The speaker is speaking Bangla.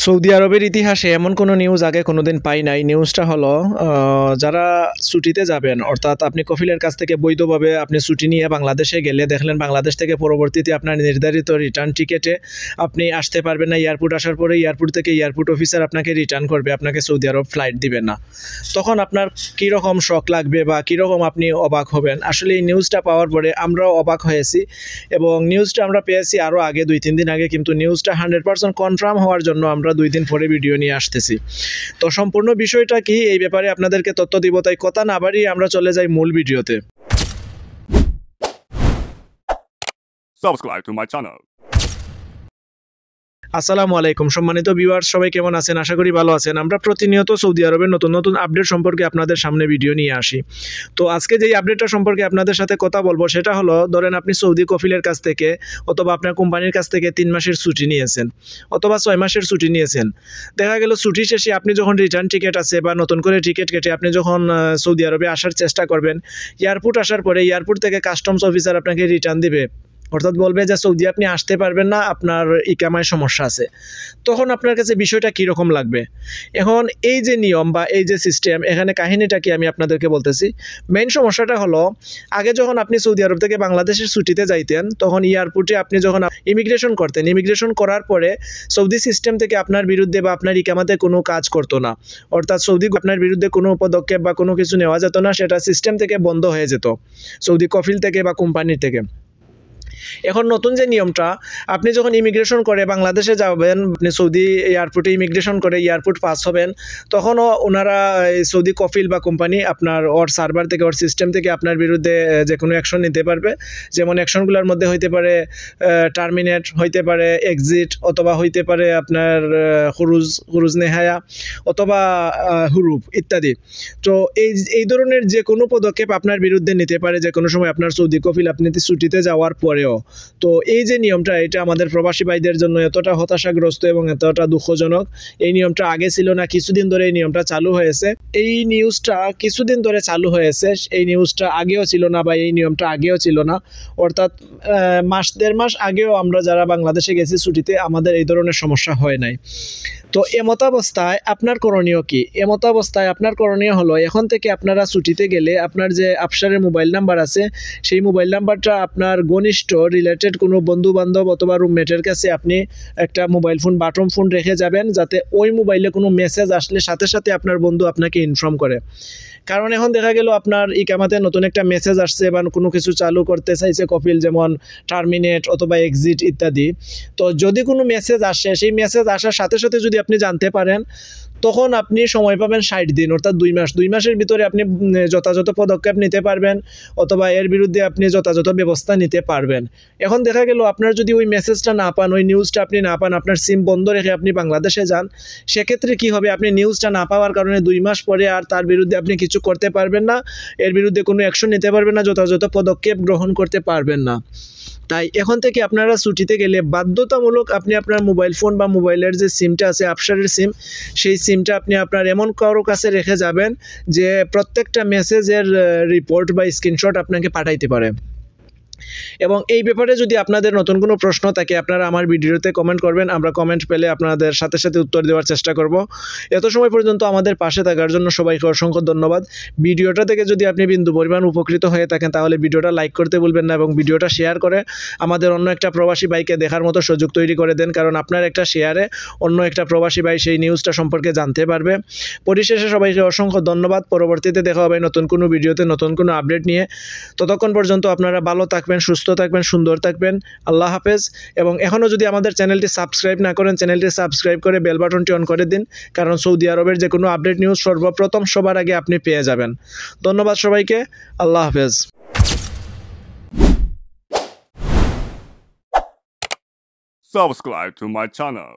সৌদি আরবের ইতিহাসে এমন কোনো নিউজ আগে কোনোদিন পাই নাই। নিউজটা হলো যারা ছুটিতে যাবেন, অর্থাৎ আপনি কফিলের কাছ থেকে বৈধভাবে আপনি ছুটি নিয়ে বাংলাদেশে গেলে দেখলেন বাংলাদেশ থেকে পরবর্তীতে আপনার নির্ধারিত রিটার্ন টিকেটে আপনি আসতে পারবেন না। এয়ারপোর্ট আসার পরে এয়ারপোর্ট থেকে এয়ারপোর্ট অফিসার আপনাকে রিটার্ন করবে, আপনাকে সৌদি আরব ফ্লাইট দিবে না। তখন আপনার কীরকম শক লাগবে বা কীরকম আপনি অবাক হবেন। আসলে এই নিউজটা পাওয়ার পরে আমরাও অবাক হয়েছি এবং নিউজটা আমরা পেয়েছি আরও আগে 2-3 দিন আগে, কিন্তু নিউজটা 100% কনফার্ম হওয়ার জন্য আমরা 2 দিন পরে ভিডিও নিয়ে আসতেছি। তো সম্পূর্ণ বিষয়টা কি এই ব্যাপারে আপনাদেরকে তথ্য দিব, তাই কথা না বাড়িয়ে আমরা চলে যাই মূল ভিডিওতে। Subscribe to my channel. আসসালামু আলাইকুম সম্মানিত ভিউয়ার্স, সবাই কেমন আছেন? আশা করি ভালো আছেন। আমরা প্রতিনিয়ত সৌদি আরবের নতুন নতুন আপডেট সম্পর্কে আপনাদের সামনে ভিডিও নিয়ে আসি। তো আজকে যেই আপডেটটা সম্পর্কে আপনাদের সাথে কথা বলবো সেটা হলো, ধরেন আপনি সৌদি কফিলের কাছ থেকে অথবা আপনার কোম্পানির কাছ থেকে 3 মাসের ছুটি নিয়েছেন অথবা 6 মাসের ছুটি নিয়েছেন। দেখা গেল ছুটি শেষে আপনি যখন রিটার্ন টিকিট আছে বা নতুন করে টিকিট কেটে আপনি যখন সৌদি আরবে আসার চেষ্টা করবেন, এয়ারপোর্ট আসার পরে এয়ারপোর্ট থেকে কাস্টমস অফিসার আপনাকে রিটার্ন দিবে, অর্থাৎ বলবে যে সৌদি আপনি আসতে পারবেন না, আপনার ইকামায় সমস্যা আছে। তখন আপনার কাছে বিষয়টা কীরকম লাগবে? এখন এই যে নিয়ম বা এই যে সিস্টেম, এখানে কাহিনীটা কি আমি আপনাদেরকে বলতেছি। মেইন সমস্যাটা হলো, আগে যখন আপনি সৌদি আরব থেকে বাংলাদেশের ছুটিতে যাইতেন তখন এয়ারপোর্টে আপনি যখন ইমিগ্রেশন করতেন, ইমিগ্রেশন করার পরে সৌদি সিস্টেম থেকে আপনার বিরুদ্ধে বা আপনার ইকামাতে কোনো কাজ করতো না, অর্থাৎ সৌদি আপনার বিরুদ্ধে কোনো পদক্ষেপ বা কোনো কিছু নেওয়া যেত না, সেটা সিস্টেম থেকে বন্ধ হয়ে যেত, সৌদি কফিল থেকে বা কোম্পানি থেকে। এখন নতুন যে নিয়মটা, আপনি যখন ইমিগ্রেশন করে বাংলাদেশে যাবেন, আপনি সৌদি এয়ারপোর্টে ইমিগ্রেশন করে এয়ারপোর্ট পাস হবেন, তখনও ওনারা সৌদি কফিল বা কোম্পানি আপনার ওর সার্ভার থেকে ওর সিস্টেম থেকে আপনার বিরুদ্ধে যে কোনো অ্যাকশন নিতে পারবে। যেমন অ্যাকশনগুলোর মধ্যে হইতে পারে টার্মিনেট, হইতে পারে এক্সিট, অথবা হইতে পারে আপনার খুরুজ নেহায়া, অথবা হুরুপ ইত্যাদি। তো এই ধরনের যে কোনো পদক্ষেপ আপনার বিরুদ্ধে নিতে পারে যে কোনো সময় আপনার সৌদি কফিল আপনি ছুটিতে যাওয়ার পরেও। তো এই যে নিয়মটা, এটা আমাদের প্রবাসী ভাইদের জন্য এতটা হতাশাগ্রস্ত এবং এতটা দুঃখজনক। এই নিয়মটা আগে ছিল না, কিছুদিন ধরে এই নিয়মটা চালু হয়েছে। এই নিউজটা কিছুদিন ধরে চালু হয়েছে, এই নিউজটা আগেও ছিল না বা এই নিয়মটা আগেও ছিল না। অর্থাৎ দেড় মাস আগেও আমরা যারা বাংলাদেশে গেছি ছুটিতে, আমাদের এই ধরনের সমস্যা হয় নাই। তো এমতাবস্থায় আপনার করণীয় কি? এমতাবস্থায় আপনার করণীয় হলো, এখন থেকে আপনারা ছুটিতে গেলে আপনার যে আফসারের মোবাইল নাম্বার আছে, সেই মোবাইল নাম্বারটা আপনার ঘনিষ্ঠ রিলেটেড কোনো বন্ধু বান্ধব অথবা রুমমেটের কাছে আপনি একটা মোবাইল ফোন, বাটন ফোন রেখে যাবেন, যাতে ওই মোবাইলে কোনো মেসেজ আসলে সাথে সাথে আপনার বন্ধু আপনাকে ইনফর্ম করে। কারণ এখন দেখা গেল আপনার ইকামাতে নতুন একটা মেসেজ আসছে বা কোনো কিছু চালু করতে চাইছে কফিল, যেমন টার্মিনেট অথবা এক্সিট ইত্যাদি। তো যদি কোনো মেসেজ আসে, সেই মেসেজ আসার সাথে সাথে যদি আপনি জানতে পারেন, তখন আপনি সময় পাবেন 60 দিন, অর্থাৎ 2 মাস। 2 মাসের ভিতরে আপনি যথাযথ পদক্ষেপ নিতে পারবেন অথবা এর বিরুদ্ধে আপনি যথাযথ ব্যবস্থা নিতে পারবেন। এখন দেখা গেল আপনার যদি ওই মেসেজটা না পান, ওই নিউজটা আপনি না পান, আপনার সিম বন্ধ রেখে আপনি বাংলাদেশে যান, সেক্ষেত্রে কি হবে? আপনি নিউজটা না পাওয়ার কারণে 2 মাস পরে আর তার বিরুদ্ধে আপনি কিছু করতে পারবেন না, এর বিরুদ্ধে কোনো অ্যাকশন নিতে পারবেন না, যথাযথ পদক্ষেপ গ্রহণ করতে পারবেন না। তাই এখন থেকে আপনারা ছুটিতে গেলে বাধ্যতামূলক আপনি আপনার মোবাইল ফোন বা মোবাইলের যে সিমটা আছে আফসারের সিম, সেই সিমটা আপনি আপনার এমন কারো কাছে রেখে যাবেন যে প্রত্যেকটা মেসেজের রিপোর্ট বা স্ক্রিনশট আপনাকে পাঠাইতে পারে। এবং এই ব্যাপারে যদি আপনাদের নতুন কোনো প্রশ্ন থাকে, আপনারা আমার ভিডিওতে কমেন্ট করবেন, আমরা কমেন্ট পেলে আপনাদের সাথে সাথে উত্তর দেওয়ার চেষ্টা করব। এত সময় পর্যন্ত আমাদের পাশে থাকার জন্য সবাইকে অসংখ্য ধন্যবাদ। ভিডিওটা থেকে যদি আপনি বিন্দু পরিমাণ উপকৃত হয়ে থাকেন, তাহলে ভিডিওটা লাইক করতে ভুলবেন না এবং ভিডিওটা শেয়ার করে আমাদের অন্য একটা প্রবাসী ভাইকে দেখার মতো সুযোগ তৈরি করে দেন, কারণ আপনার একটা শেয়ারে অন্য একটা প্রবাসী ভাই সেই নিউজটা সম্পর্কে জানতে পারবে। পরিশেষে সবাইকে অসংখ্য ধন্যবাদ। পরবর্তীতে দেখা হবে নতুন কোনো ভিডিওতে নতুন কোনো আপডেট নিয়ে। ততক্ষণ পর্যন্ত আপনারা ভালো থাকবেন, সুস্থ থাকবেন, সুন্দর থাকবেন। আল্লাহ হাফেজ। এবং এখনও যদি আমাদের চ্যানেলটি সাবস্ক্রাইব না করেন, চ্যানেলটি সাবস্ক্রাইব করে বেল বাটনটি অন করে দিন, কারণ সৌদি আরবের যে কোনো আপডেট নিউজ সর্বপ্রথম সবার আগে আপনি পেয়ে যাবেন। ধন্যবাদ সবাইকে। আল্লাহ হাফেজ। Subscribe to my channel.